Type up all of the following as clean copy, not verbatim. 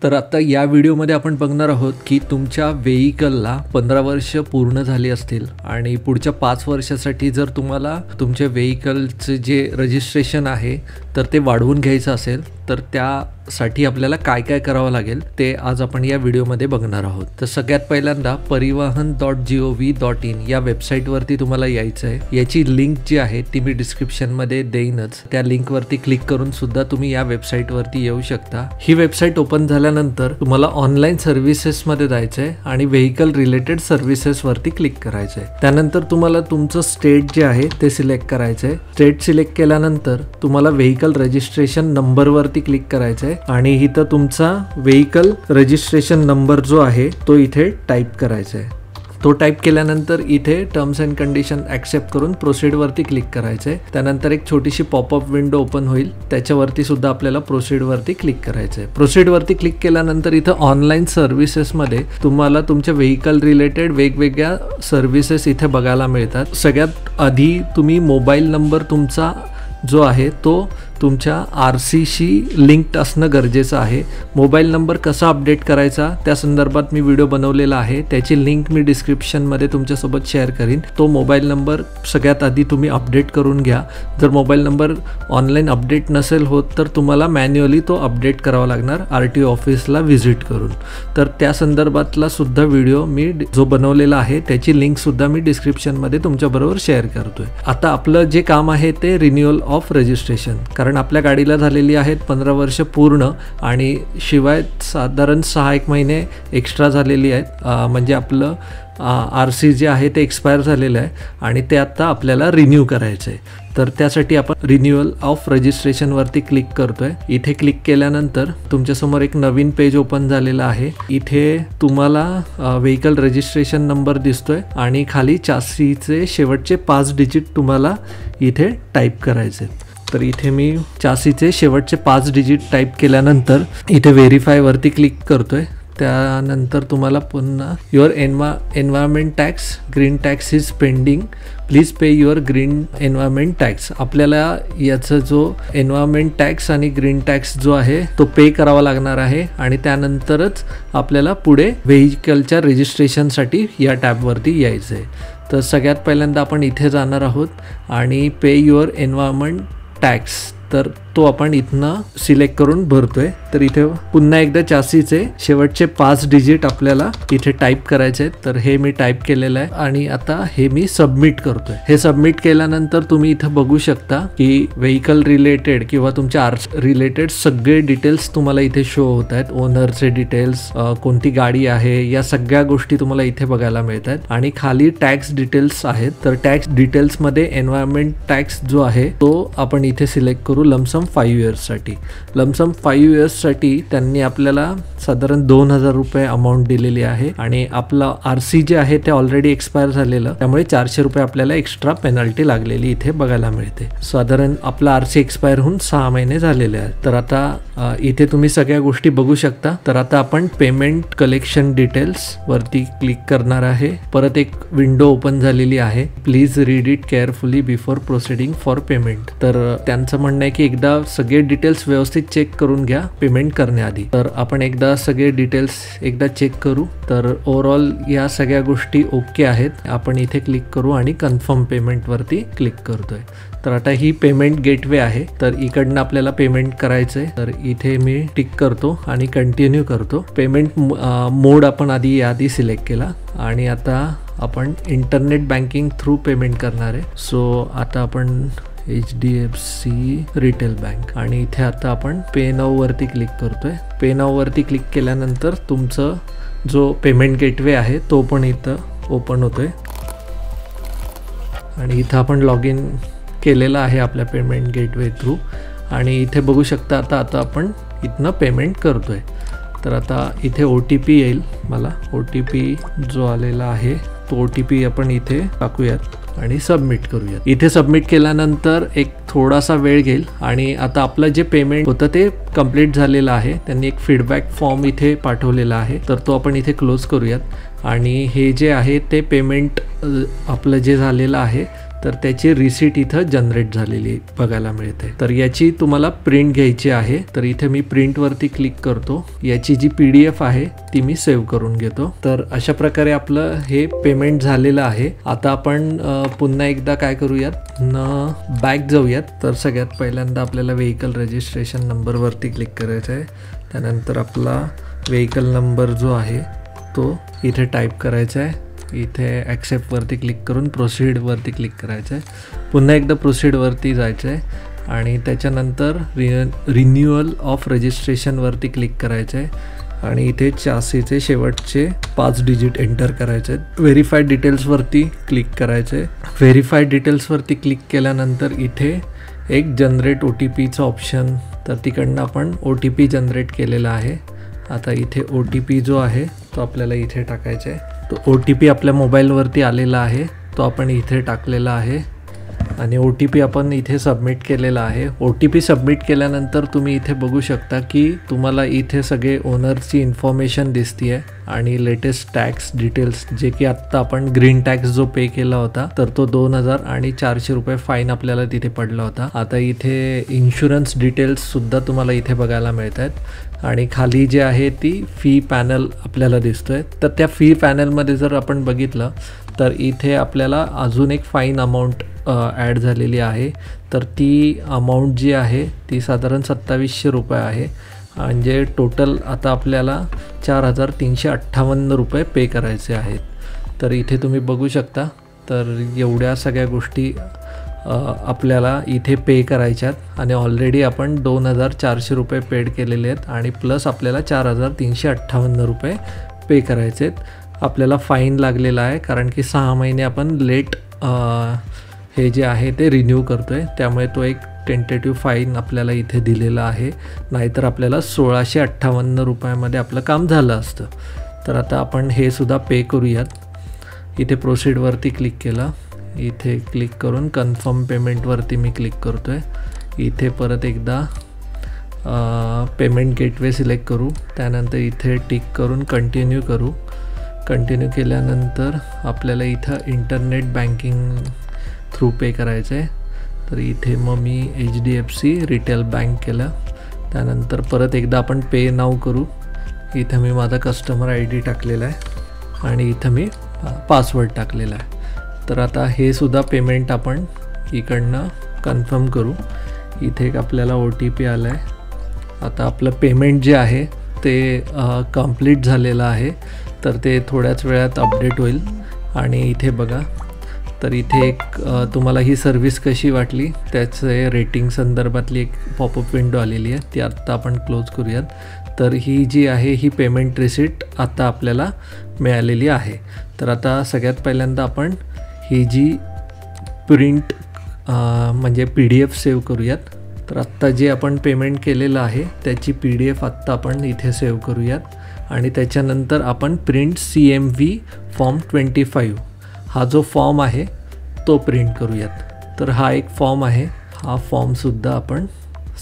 तर आता या व्हिडिओमध्ये आपण बघणार आहोत की तुमच्या व्हेइकलला 15 वर्ष पूर्ण झाली असतील आणि पुढच्या 5 वर्षासाठी जर तुम्हाला तुमच्या व्हेइकलचे जे रजिस्ट्रेशन आहे तर ते वाढवून घ्यायचं असेल तर त्यासाठी आपल्याला काय काय करावं लागेल ते आज आपण या व्हिडिओमध्ये बघणार आहोत। तर सगळ्यात पहिल्यांदा परिवहन.gov.in या वेबसाईटवरती तुम्हाला यायचं आहे। याची लिंक जी आहे ती मी डिस्क्रिप्शनमध्ये देईनच, त्या लिंकवरती क्लिक करून सुद्धा तुम्ही या वेबसाईटवरती येऊ शकता। ही वेबसाईट ओपन झाल्यानंतर तुम्हाला ऑनलाईन सर्व्हिसेसमध्ये जायचं आहे आणि व्हेइकल रिलेटेड सर्व्हिसेसवरती क्लिक करायचं आहे। त्यानंतर तुम्हाला तुमचं स्टेट जे आहे ते सिलेक्ट करायचं आहे। स्टेट सिलेक्ट केल्यानंतर तुम्हाला व्हेइकल रजिस्ट्रेशन नंबरवरती क्लिक करायचं आहे आणि इथं तुमचा व्हेइकल रजिस्ट्रेशन नंबर जो आहे तो इथे टाईप करायचा आहे। तो टाईप केल्यानंतर इथे टर्म्स अँड कंडिशन ॲक्सेप्ट करून प्रोसीडवरती क्लिक करायचं आहे। त्यानंतर एक छोटीशी पॉपअप विंडो ओपन होईल, त्याच्यावरती सुद्धा आपल्याला प्रोसीडवरती क्लिक करायचं आहे। प्रोसीडवरती क्लिक केल्यानंतर इथं ऑनलाईन सर्व्हिसेसमध्ये तुम्हाला तुमच्या व्हेइकल रिलेटेड वेगवेगळ्या सर्व्हिसेस इथे बघायला मिळतात। सगळ्यात आधी तुम्ही मोबाईल नंबर तुमचा जो आहे तो तुमच्या RCशी लिंक्ड असणं गरजेचं आहे। मोबाईल नंबर कसा अपडेट करायचा त्या संदर्भात मी व्हिडिओ बनवलेला आहे, त्याची लिंक मी डिस्क्रिप्शनमध्ये तुमच्यासोबत शेअर करीन। तो मोबाईल नंबर सगळ्यात आधी तुम्ही अपडेट करून घ्या। जर मोबाईल नंबर ऑनलाईन अपडेट नसेल होत तर तुम्हाला मॅन्युअली तो अपडेट करावा लागणार RTO ऑफिसला व्हिजिट करून। तर त्या संदर्भातला सुद्धा व्हिडिओ मी जो बनवलेला आहे त्याची लिंकसुद्धा मी डिस्क्रिप्शनमध्ये तुमच्याबरोबर शेअर करतोय। आता आपलं जे काम आहे ते रिन्युअल ऑफ रजिस्ट्रेशन, कारण आपल्या गाडीला झालेली आहेत 15 वर्ष पूर्ण आणि शिवाय साधारण 6-1 महिने एक्स्ट्रा झालेली आहेत, म्हणजे आपलं RC जे आहे ते एक्सपायर झालेलं आहे आणि ते आता आपल्याला रिन्यू करायचं आहे। तर त्यासाठी आपण रिन्युअल ऑफ रजिस्ट्रेशनवरती क्लिक करतोय। इथे क्लिक केल्यानंतर तुमच्यासमोर एक नवीन पेज ओपन झालेलं आहे। इथे तुम्हाला व्हेइकल रजिस्ट्रेशन नंबर दिसतोय आणि खाली चासीचे शेवटचे 5 डिजिट तुम्हाला इथे टाईप करायचे। तर इथे मी चासीचे शेवटचे 5 डिजिट टाईप केल्यानंतर इथे व्हेरीफायवरती क्लिक करतोय। त्यानंतर तुम्हाला पुन्हा your environment tax green tax is pending, please pay your green environment tax. आपल्याला याचा जो एन्व्हायरमेंट टॅक्स आणि ग्रीन टॅक्स जो आहे तो पे करावा लागणार आहे आणि त्यानंतरच आपल्याला पुढे व्हेइकलच्या रजिस्ट्रेशनसाठी या टॅबवरती यायचं आहे। तर सगळ्यात पहिल्यांदा आपण इथे जाणार आहोत आणि पे युअर एन्व्हायरमेंट टॅक्स, तर तो आपण इथनं सिलेक्ट करून भरतोय। तर इथे पुन्हा एकदा चासीचे शेवटचे 5 डिजिट आपल्याला इथे टाईप करायचे आहेत। तर हे मी टाईप केलेलं आहे आणि आता हे मी सबमिट करतोय। हे सबमिट केल्यानंतर तुम्ही इथं बघू शकता की व्हेइकल रिलेटेड किंवा तुमच्या रिलेटेड सगळे डिटेल्स तुम्हाला इथे शो होत आहेत। ओनरचे डिटेल्स, कोणती गाडी आहे, या सगळ्या गोष्टी तुम्हाला इथे बघायला मिळत आहेत आणि खाली टॅक्स डिटेल्स आहेत। तर टॅक्स डिटेल्समध्ये एन्व्हायरमेंट टॅक्स जो आहे तो आपण इथे सिलेक्ट करू लमसम 5 इयर्ससाठी। लमसम 5 इयर्ससाठी त्यांनी आपल्याला साधारण 2000 रुपये अमाऊंट दिलेली आहे आणि आपला RC जे आहे ते ऑलरेडी एक्सपायर झालेलं, त्यामुळे 400 रुपये आपल्याला एक्स्ट्रा पेनल्टी लागलेली इथे बघायला मिळते। साधारण आपला RC एक्सपायर होऊन 6 महिने झालेले आहेत। तर आता इथे तुम्ही सगळ्या गोष्टी बघू शकता। तर आता आपण पेमेंट कलेक्शन डिटेल्स वरती क्लिक करणार आहे। परत एक विंडो ओपन झालेली आहे, please read it carefully before proceeding for payment. तर त्यांचं म्हणणं आहे की एकदा सगळे डिटेल्स व्यवस्थित चेक करून घ्या पेमेंट करण्याआधी। तर आपण एकदा सगळे डिटेल्स एकदा चेक करू। तर ओव्हरऑल या सगळ्या गोष्टी ओके आहेत। आपण इथे क्लिक करू आणि कन्फर्म पेमेंटवरती क्लिक करतोय। तर आता ही पेमेंट गेटवे आहे, तर इकडनं आपल्याला पेमेंट करायचं आहे। तर इथे मी टिक करतो आणि कंटिन्यू करतो। पेमेंट मोड आपण याआधी सिलेक्ट केला आणि आता आपण इंटरनेट बँकिंग थ्रू पेमेंट करणार आहे। सो आता आपण HDFC रिटेल बँक आणि इथे आता आपण पे नाऊ वरती क्लिक करतोय। पे नाऊ वरती क्लिक केल्यानंतर तुमचं जो पेमेंट गेटवे आहे तो पण इथं ओपन होतोय आणि इथं आपण लॉग इन केलेलं आहे आपल्या पेमेंट गेटवे थ्रू आणि इथे बघू शकता आता आपण इथनं पेमेंट करतोय। तर आता इथे OTP येईल, मला OTP जो आलेला आहे तो OTP आपण इथे टाकूयात आणि सबमिट करूयात। इथे सबमिट केल्यानंतर एक थोडासा वेळ घेईल आणि आता आपलं जे पेमेंट होतं ते कंप्लीट झालेलं आहे। त्यांनी एक फीडबॅक फॉर्म इथे पाठवलेला आहे, तर तो आपण इथे क्लोज करूयात आणि हे जे आहे ते पेमेंट आपलं जे झालेलं आहे तर त्याची रिसीट इथं जनरेट झालेली बघायला मिळते. तर याची तुम्हाला प्रिंट घ्यायची आहे. तर इथे मी प्रिंटवरती क्लिक करतो. याची जी PDF आहे ती मी सेव्ह करून घेतो. तर अशा प्रकारे आपलं हे पेमेंट झालेलं आहे. आता आपण पुन्हा एकदा काय करूयात, बॅक जाऊयात. तर सगळ्यात पहिल्यांदा आपल्याला व्हेकल रजिस्ट्रेशन नंबरवरती क्लिक करायचं आहे. त्यानंतर आपला व्हेकल नंबर जो आहे तो इथे टाईप करायचा आहे. इथे ॲक्सेप्टवरती क्लिक करून प्रोसीडवरती क्लिक करायचं आहे. पुन्हा एकदा प्रोसीडवरती जायचं आहे आणि त्याच्यानंतर रिन्युअल ऑफ रजिस्ट्रेशनवरती क्लिक करायचं आहे आणि इथे चॅसीचे शेवटचे 5 डिजिट एंटर करायचे आहेत. व्हेरीफाईड डिटेल्सवरती क्लिक करायचं आहे. व्हेरीफाईड डिटेल्सवरती क्लिक केल्यानंतर इथे एक जनरेट OTPचं ऑप्शन, तर तिकडनं आपण OTP जनरेट केलेला आहे. आता इथे OTP जो आहे तो आपल्याला इथे टाकायचा आहे. तो OTP आपल्या मोबाईलवरती आलेला आहे, तो आपण इथे टाकलेला आहे आणि OTP आपण इथे सबमिट केलेला आहे. OTP सबमिट केल्यानंतर तुम्ही इथे बघू शकता की तुम्हाला इथे सगळे ओनरची इन्फॉर्मेशन दिसते आहे आणि लेटेस्ट टॅक्स डिटेल्स, जे की आत्ता आपण ग्रीन टॅक्स जो पे केला होता तर तो 2000 आणि 400 रुपये फाईन आपल्याला तिथे पडला होता. आता इथे इन्शुरन्स डिटेल्स सुद्धा तुम्हाला इथे बघायला मिळत आहेत आणि खाली जे आहे ती फी पॅनल आपल्याला दिसतोय. तर त्या फी पॅनलमध्ये जर आपण बघितलं तर इथे आपल्याला अजून एक फाईन अमाऊंट ॲड झालेली आहे. तर ती अमाऊंट जी आहे ती साधारण 2700 रुपये आहे. म्हणजे टोटल आता आपल्याला 4358 रुपये पे करायचे आहेत. तर इथे तुम्ही बघू शकता. तर एवढ्या सगळ्या गोष्टी आपल्याला इथे पे करायच्यात आणि ऑलरेडी आपण 2400 रुपये पेड केलेले आहेत आणि प्लस आपल्याला 4358 रुपये पे करायचे आहेत. आपल्याला फाईन लागलेला आहे कारण की 6 महिने आपण लेट हे जे आहे ते रिन्यू करतो आहे, त्यामुळे तो एक टेंटेटिव्ह फाईन आपल्याला इथे दिलेला आहे. नाहीतर आपल्याला 1658 रुपयामध्ये आपलं काम झालं असतं. तर आता आपण हे सुद्धा पे करूयात. इथे प्रोसीडवरती क्लिक केलं. इथे क्लिक करून कन्फर्म पेमेंटवरती मी क्लिक करतो आहे. इथे परत एकदा पेमेंट गेटवे सिलेक्ट करू. त्यानंतर इथे टिक करून कंटिन्यू करू. कंटिन्यू केल्यानंतर आपल्याला इथं इंटरनेट बँकिंग थ्रू पे करायचं आहे. तर इथे मग मी HDFC रिटेल बँक केलं. त्यानंतर परत एकदा आपण पे नाव करू. इथं मी माझा कस्टमर ID टाकलेला आहे आणि इथं मी पासवर्ड टाकलेला आहे. तर आता हे सुद्धा पेमेंट आपण इकडनं कन्फर्म करू. इथे एक आपल्याला OTP आला आहे. आता आपलं पेमेंट जे आहे ते कंप्लीट झालेलं आहे. तर ते थोड्याच वेळात अपडेट होईल. आणि इथे बघा, तर इथे एक तुम्हाला ही सर्विस कशी वाटली त्याचे रेटिंग संदर्भातली एक पॉपअप विंडो आलेली आहे, ती आत्ता आपण क्लोज करूयात. तर ही जी आहे ही पेमेंट रिसिट आता आपल्याला मिळालेली आहे. तर आता सगळ्यात पहिल्यांदा आपण ही जी प्रिंट म्हणजे PDF सेव्ह करूयात. तर आत्ता जे आपण पेमेंट केलेलं आहे त्याची PDF आत्ता आपण इथे सेव्ह करूयात आणि त्याच्यानंतर आपण प्रिंट CMV फॉर्म 25 हा जो फॉर्म आहे तो प्रिंट करूयात. तर हा एक फॉर्म आहे, हा फॉर्मसुद्धा आपण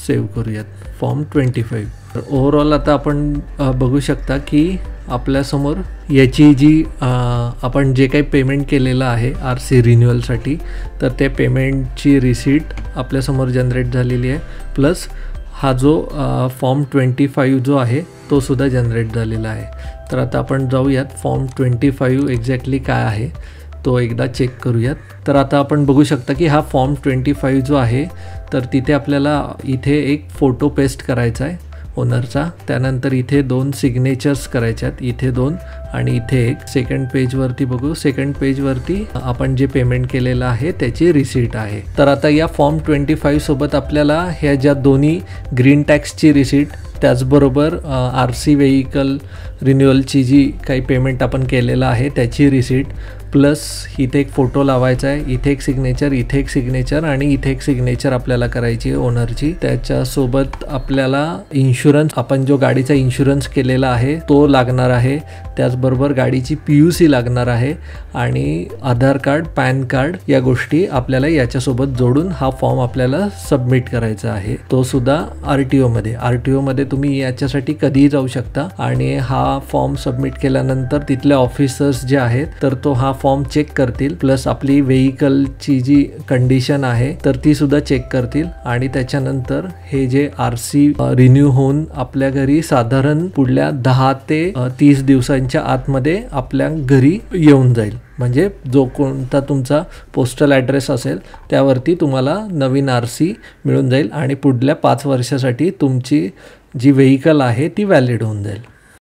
सेव्ह करूयात, फॉर्म 25. तर ओव्हरऑल आता आपण बघू शकता की आपल्यासमोर याची जी आपण जे काही पेमेंट केलेलं आहे RC रिन्युअलसाठी, तर त्या पेमेंटची रिसीट आपल्यासमोर जनरेट झालेली आहे. प्लस हा जो फॉर्म 25 जो आहे तो सुद्धा जनरेट झालेला आहे. तर आता आपण जाऊयात फॉर्म 25 एक्झॅक्टली काय आहे तो एकदा चेक करूयात. तर आता आपण बघू शकता की हा फॉर्म 25 जो आहे तर तिथे आपल्याला इथे एक फोटो पेस्ट करायचा आहे ओनरचा. त्यानंतर इथे 2 सिग्नेचर्स करायच्यात, इथे 2 आणि इथे एक. सेकंड पेजवरती बघू, सेकंड पेजवरती आपण जे पेमेंट केलेलं आहे त्याची रिसीट आहे. तर आता या फॉर्म 25 सोबत आपल्याला ह्या ज्या दोन्ही ग्रीन टॅक्सची रिसीट, त्याचबरोबर RC व्हेकल रिन्युअलची जी काही पेमेंट आपण केलेलं आहे त्याची रिसीट, प्लस इथे एक फोटो लावायचा आहे, इथे एक सिग्नेचर, इथे एक सिग्नेचर आणि इथे एक सिग्नेचर आपल्याला करायची आहे ओनरची. त्याच्यासोबत आपल्याला इन्शुरन्स, आपण जो गाडीचा इन्शुरन्स केलेला आहे तो लागणार आहे. त्याचबरोबर गाडीची PUC लागणार आहे आणि आधार कार्ड, पॅन कार्ड या गोष्टी आपल्याला याच्यासोबत जोडून हा फॉर्म आपल्याला सबमिट करायचा आहे. तो सुद्धा RTO मध्ये तुम्ही याच्यासाठी कधीही जाऊ शकता आणि हा फॉर्म सबमिट केल्यानंतर तिथले ऑफिसर्स जे आहेत तर तो हा फॉर्म चेक करतील, प्लस आपली व्हेइकलची जी कंडिशन आहे तर ती सुद्धा चेक करतील आणि त्याच्यानंतर हे जे RC रिन्यू होऊन आपल्या घरी साधारण पुढल्या 10 ते 30 दिवसांच्या आतमध्ये आपल्या घरी येऊन जाईल. म्हणजे जो कोणता तुमचा पोस्टल ॲड्रेस असेल त्यावरती तुम्हाला नवीन RC मिळून जाईल आणि पुढल्या 5 वर्षासाठी तुमची जी व्हेइकल आहे ती व्हॅलिड होऊन जाईल.